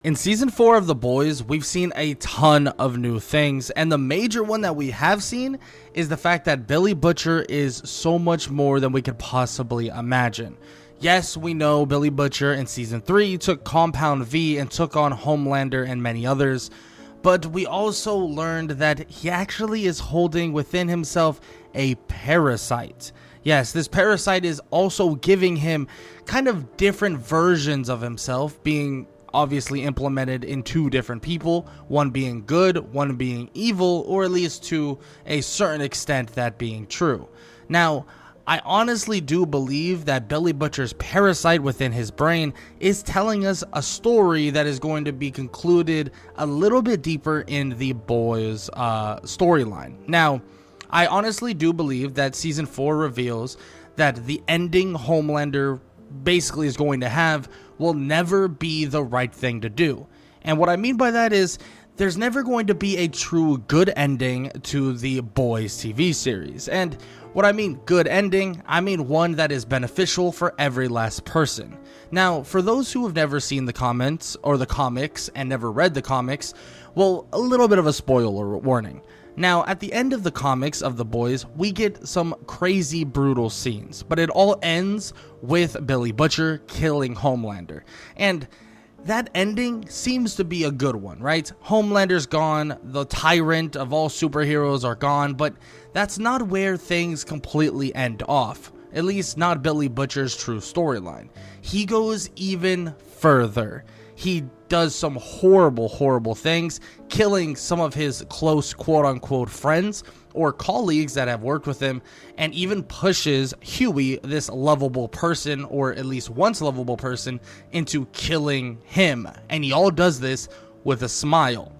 In season 4 of The Boys, we've seen a ton of new things, and the major one that we have seen is the fact that Billy Butcher is so much more than we could possibly imagine. Yes, we know Billy Butcher in season 3 took Compound V and took on Homelander and many others, but we also learned that he actually is holding within himself a parasite. Yes, this parasite is also giving him kind of different versions of himself, being obviously implemented in two different people, one being good, one being evil, or at least to a certain extent that being true. Now, I honestly do believe that Billy Butcher's parasite within his brain is telling us a story that is going to be concluded a little bit deeper in the Boys storyline. Now, I honestly do believe that season 4 reveals that the ending Homelander basically is going to have will never be the right thing to do. And what I mean by that is there's never going to be a true good ending to the Boys TV series. And what I mean good ending, I mean one that is beneficial for every last person. Now, for those who have never seen the comments or the comics and never read the comics, well, a little bit of a spoiler warning. Now, at the end of the comics of The Boys, we get some crazy brutal scenes, but it all ends with Billy Butcher killing Homelander. And that ending seems to be a good one, right? Homelander's gone, the tyrant of all superheroes are gone, but that's not where things completely end off. At least not Billy Butcher's true storyline. He goes even further. He does some horrible things, killing some of his close quote-unquote friends or colleagues that have worked with him, and even pushes Huey, this lovable person, or at least once lovable person, into killing him. And he all does this with a smile.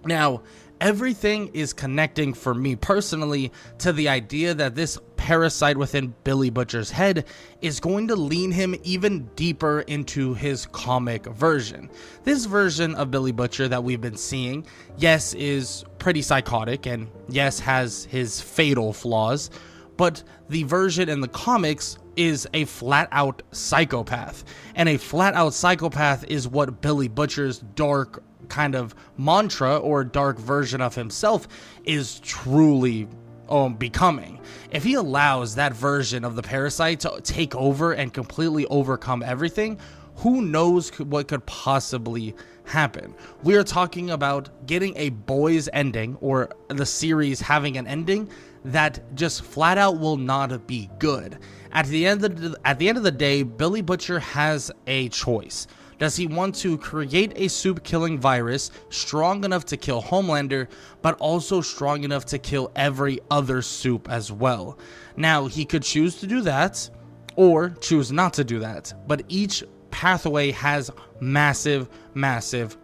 Now, everything is connecting for me personally to the idea that this parasite within Billy Butcher's head is going to lean him even deeper into his comic version. This version of Billy Butcher that we've been seeing, yes, is pretty psychotic and yes, has his fatal flaws, but the version in the comics is a flat-out psychopath. And a flat-out psychopath is what Billy Butcher's dark kind of mantra or dark version of himself is truly becoming. If he allows that version of the parasite to take over and completely overcome everything, who knows what could possibly happen. We are talking about getting a Boys ending, or the series having an ending that just flat out will not be good. At the end of the day, Billy Butcher has a choice. Does he want to create a Supe-killing virus strong enough to kill Homelander, but also strong enough to kill every other Supe as well? Now, he could choose to do that, or choose not to do that, but each pathway has massive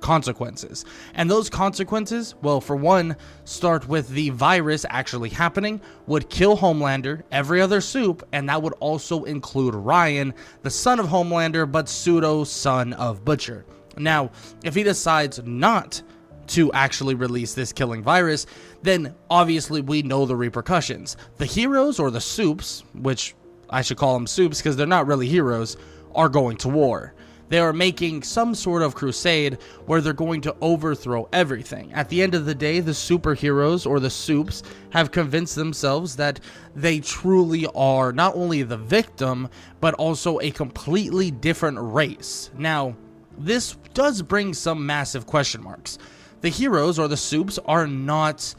consequences. And those consequences, well, for one, start with the virus actually happening, would kill Homelander, every other Supe, and that would also include Ryan, the son of Homelander, but pseudo son of Butcher. Now, if he decides not to actually release this killing virus, then obviously we know the repercussions. The heroes, or the Supes, which I should call them Supes because they're not really heroes, are going to war. They are making some sort of crusade where they're going to overthrow everything. At the end of the day, the superheroes, or the Supes, have convinced themselves that they truly are not only the victim, but also a completely different race. Now, this does bring some massive question marks. The heroes, or the Supes, are not,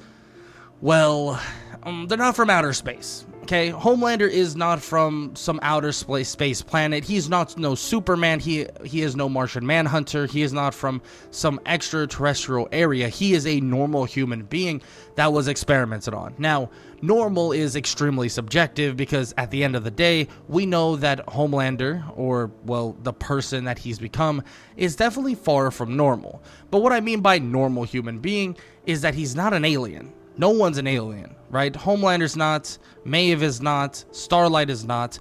well, they're not from outer space. Okay, Homelander is not from some outer space planet. He's not no Superman. He is no Martian Manhunter. He is not from some extraterrestrial area. He is a normal human being that was experimented on. Now, normal is extremely subjective because at the end of the day, we know that Homelander, or, well, the person that he's become, is definitely far from normal. But what I mean by normal human being is that he's not an alien. No one's an alien, right? Homelander's not, Maeve is not, Starlight is not,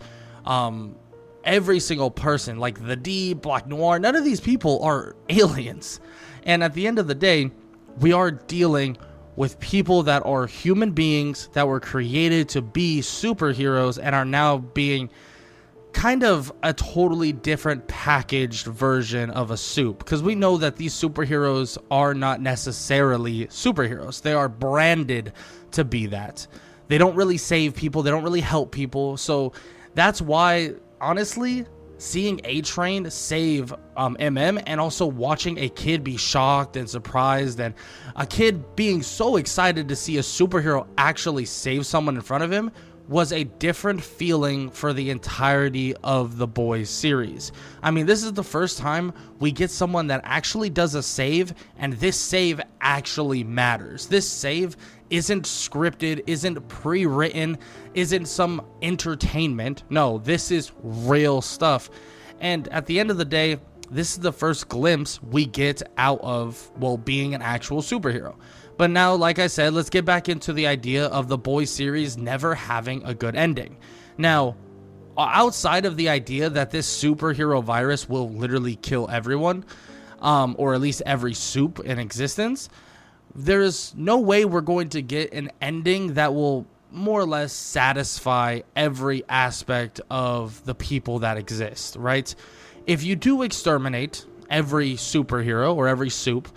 every single person, like the D, Black Noir, none of these people are aliens. And at the end of the day, we are dealing with people that are human beings that were created to be superheroes and are now being kind of a totally different packaged version of a Supe, because we know that these superheroes are not necessarily superheroes. They are branded to be that. They don't really save people, they don't really help people. So that's why, honestly, seeing A-Train save MM, and also watching a kid be shocked and surprised, and a kid being so excited to see a superhero actually save someone in front of him, was a different feeling for the entirety of the Boys series. I mean, this is the first time we get someone that actually does a save, and this save actually matters. This save isn't scripted, isn't pre-written, isn't some entertainment. No, this is real stuff. And at the end of the day, this is the first glimpse we get out of, well, being an actual superhero. But now, like I said, let's get back into the idea of the Boys series never having a good ending. Now, outside of the idea that this superhero virus will literally kill everyone, or at least every Supe in existence, there is no way we're going to get an ending that will more or less satisfy every aspect of the people that exist, right? If you do exterminate every superhero or every Supe,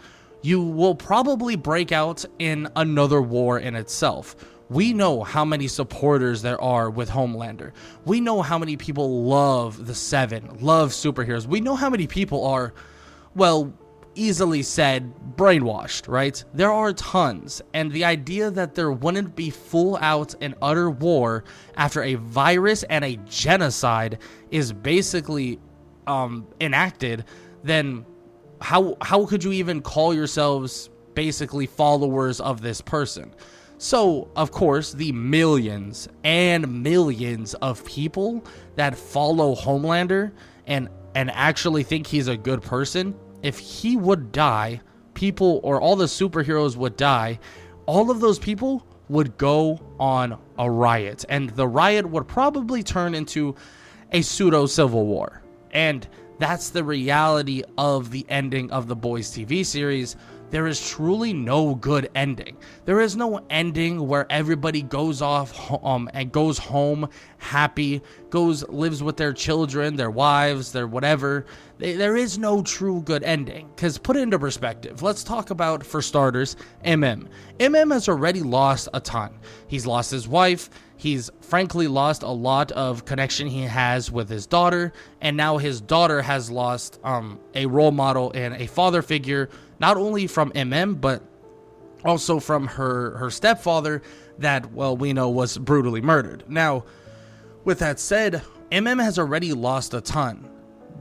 you will probably break out in another war in itself. We know how many supporters there are with Homelander. We know how many people love the Seven, love superheroes. We know how many people are, well, easily said, brainwashed, right? There are tons, and the idea that there wouldn't be full out and utter war after a virus and a genocide is basically enacted, then how could you even call yourselves basically followers of this person? So, of course, the millions and millions of people that follow Homelander and actually think he's a good person, if he would die, people, or all the superheroes would die, all of those people would go on a riot, and the riot would probably turn into a pseudo civil war. And that's the reality of the ending of the Boys TV series. There is truly no good ending. There is no ending where everybody goes off and goes home happy, lives with their children, their wives, their whatever. There is no true good ending. Because put it into perspective, let's talk about, for starters, MM. MM has already lost a ton. He's lost his wife. He's frankly lost a lot of connection he has with his daughter, and now his daughter has lost a role model and a father figure, not only from MM, but also from her stepfather that, well, we know was brutally murdered. Now, with that said, MM has already lost a ton,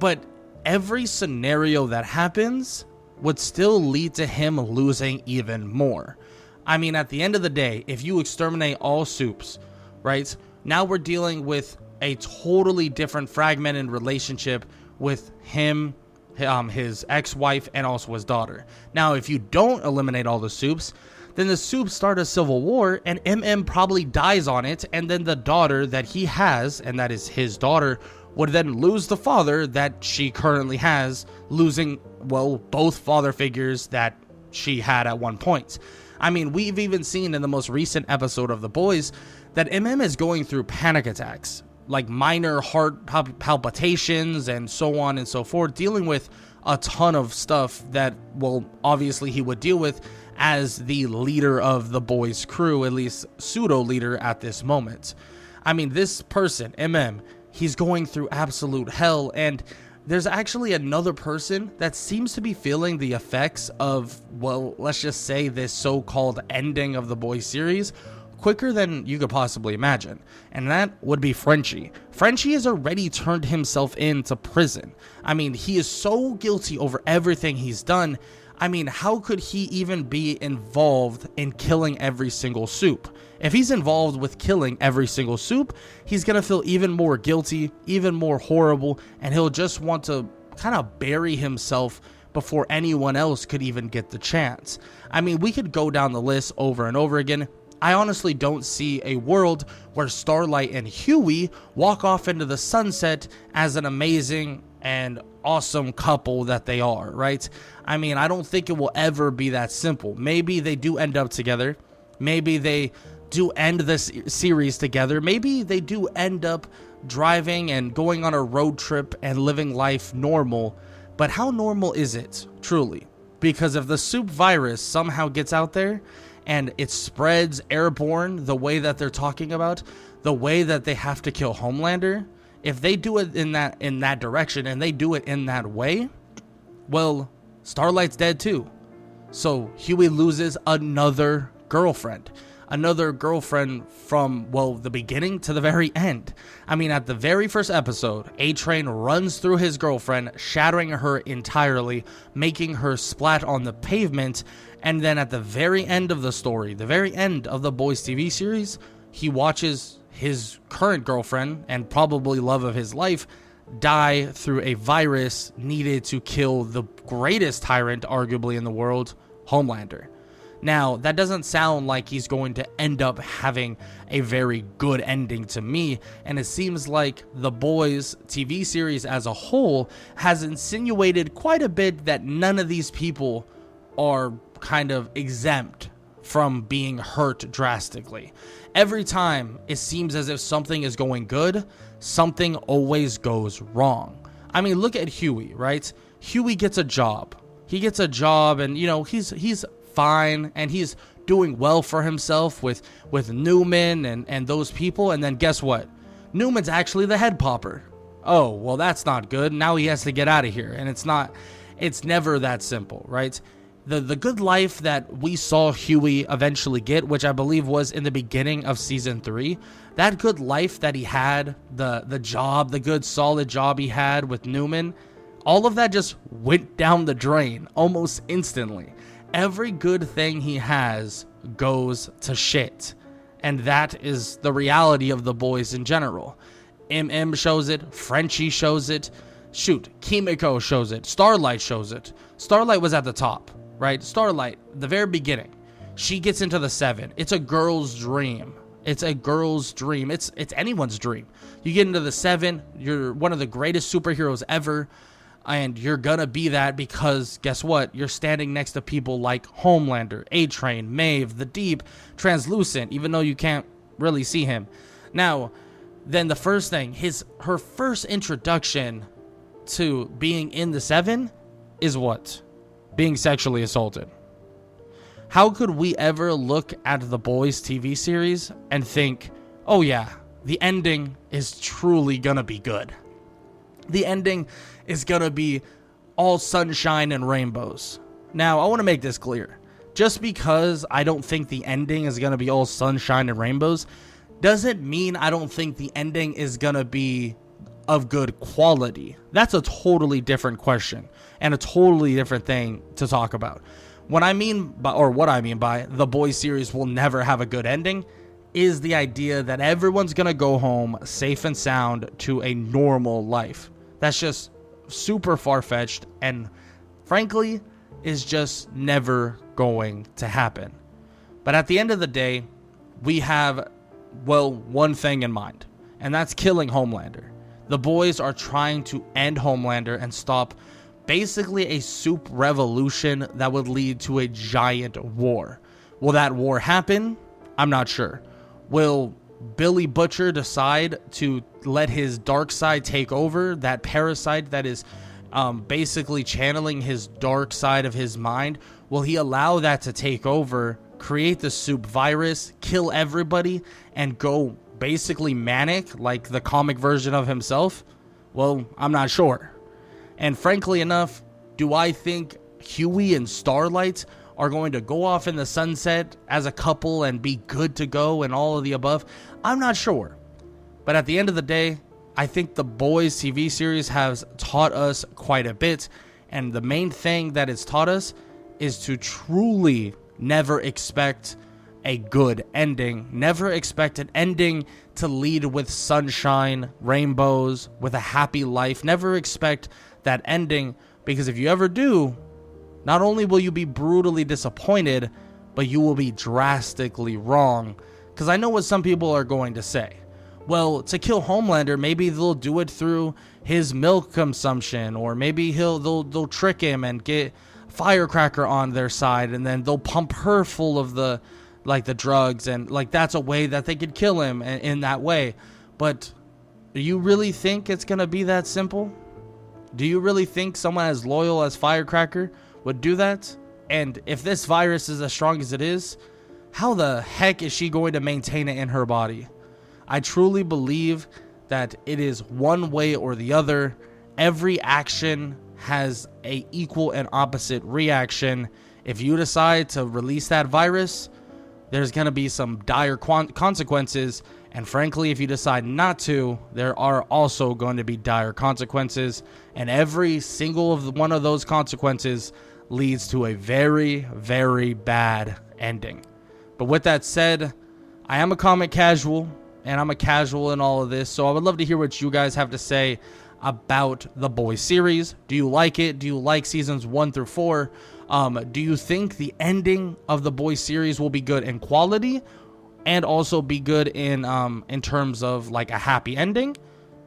but every scenario that happens would still lead to him losing even more. I mean, at the end of the day, if you exterminate all Supes, right? Now we're dealing with a totally different fragmented relationship with him, his ex-wife, and also his daughter. Now, if you don't eliminate all the Supes, then the Supes start a civil war, and MM probably dies on it, and then the daughter that he has, and that is his daughter, would then lose the father that she currently has, losing, well, both father figures that she had at one point. I mean, we've even seen in the most recent episode of The Boys that MM is going through panic attacks, like minor heart palpitations and so on and so forth, dealing with a ton of stuff that, well, obviously he would deal with as the leader of the Boys crew, at least pseudo leader at this moment. I mean, this person, MM, he's going through absolute hell, and there's actually another person that seems to be feeling the effects of, well, let's just say this so-called ending of the Boys series quicker than you could possibly imagine, and that would be Frenchie. Frenchie has already turned himself into prison. I mean, he is so guilty over everything he's done. I mean, how could he even be involved in killing every single Supe? If he's involved with killing every single Supe, he's gonna feel even more guilty, even more horrible, and he'll just want to kind of bury himself before anyone else could even get the chance. I mean, we could go down the list over and over again. I honestly don't see a world where Starlight and Huey walk off into the sunset as an amazing and awesome couple that they are, right? I mean, I don't think it will ever be that simple. Maybe they do end up together. Maybe they do end this series together. Maybe they do end up driving and going on a road trip and living life normal. But how normal is it, truly? Because if the Supe virus somehow gets out there and it spreads airborne the way that they're talking about, the way that they have to kill Homelander, if they do it in that direction and they do it in that way, well, Starlight's dead too. So Huey loses another girlfriend from, well, the beginning to the very end. I mean, at the very first episode, A-Train runs through his girlfriend, shattering her entirely, making her splat on the pavement. And then at the very end of the story, the very end of the Boys TV series, he watches his current girlfriend and probably love of his life die through a virus needed to kill the greatest tyrant arguably in the world, Homelander. Now, that doesn't sound like he's going to end up having a very good ending to me, and it seems like the Boys TV series as a whole has insinuated quite a bit that none of these people are kind of exempt from being hurt drastically. Every time it seems as if something is going good, something always goes wrong. I mean, look at Huey, right? Huey gets a job. He gets a job, and he's fine, and he's doing well for himself with Newman and those people. And then guess what? Newman's actually the head popper. Oh, well, that's not good. Now he has to get out of here. And it's never that simple, right? The good life that we saw Huey eventually get, which I believe was in the beginning of season 3, that good life that he had, the job, the good solid job he had with Newman, all of that just went down the drain almost instantly. Every good thing he has goes to shit. And that is the reality of the Boys in general. MM shows it, Frenchie shows it, shoot, Kimiko shows it, Starlight shows it. Starlight was at the top, right? Starlight, the very beginning, she gets into the 7. It's a girl's dream. It's a girl's dream. It's anyone's dream. You get into the 7, you're one of the greatest superheroes ever, and you're gonna be that because guess what? You're standing next to people like Homelander, A-Train, Maeve, The Deep, Translucent, even though you can't really see him. Now, then the first thing, her first introduction to being in the 7 is what? Being sexually assaulted. How could we ever look at the Boys TV series and think, oh yeah, the ending is truly gonna be good. The ending is gonna be all sunshine and rainbows. Now, I want to make this clear. Just because I don't think the ending is gonna be all sunshine and rainbows doesn't mean I don't think the ending is gonna be of good quality. That's a totally different question and a totally different thing to talk about. What I mean by the Boys series will never have a good ending is the idea that everyone's gonna go home safe and sound to a normal life. That's just super far-fetched and frankly is just never going to happen. But at the end of the day, we have, well, one thing in mind, and that's killing Homelander. The Boys are trying to end Homelander and stop basically a Supe revolution that would lead to a giant war. Will that war happen? I'm not sure. Will Billy Butcher decide to let his dark side take over, that parasite that is basically channeling his dark side of his mind? Will he allow that to take over, create the Supe virus, kill everybody, and go basically manic like the comic version of himself? Well, I'm not sure. And frankly enough, do I think Huey and Starlight are going to go off in the sunset as a couple and be good to go and all of the above? I'm not sure. But at the end of the day, I think the Boys TV series has taught us quite a bit. And the main thing that it's taught us is to truly never expect a good ending. Never expect an ending to lead with sunshine, rainbows, with a happy life. Never expect that ending, because if you ever do, not only will you be brutally disappointed, but you will be drastically wrong. Because I know what some people are going to say. Well, to kill Homelander, maybe they'll do it through his milk consumption, or maybe they'll trick him and get Firecracker on their side, and then they'll pump her full of the drugs, and like that's a way that they could kill him in that way. But Do you really think it's going to be that simple? Do you really think someone as loyal as Firecracker would do that? And if this virus is as strong as it is, how the heck is she going to maintain it in her body? I truly believe that it is one way or the other. Every action has a equal and opposite reaction. If you decide to release that virus, there's going to be some dire consequences. And frankly, if you decide not to, there are also going to be dire consequences. And every single one of those consequences leads to a very, very bad ending. But with that said, I am a comic casual, and I'm a casual in all of this. So I would love to hear what you guys have to say about the Boys series. Do you like it? Do you like seasons 1 through 4? Do you think the ending of the Boys series will be good in quality and also be good in terms of like a happy ending?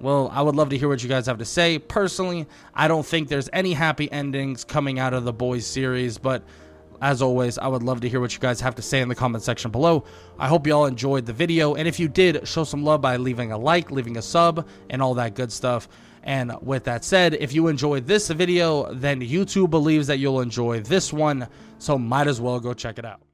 Well, I would love to hear what you guys have to say. Personally, I don't think there's any happy endings coming out of the Boys series, but as always, I would love to hear what you guys have to say in the comment section below. I hope you all enjoyed the video, and if you did, show some love by leaving a like, leaving a sub, and all that good stuff. And with that said, if you enjoyed this video, then YouTube believes that you'll enjoy this one, so might as well go check it out.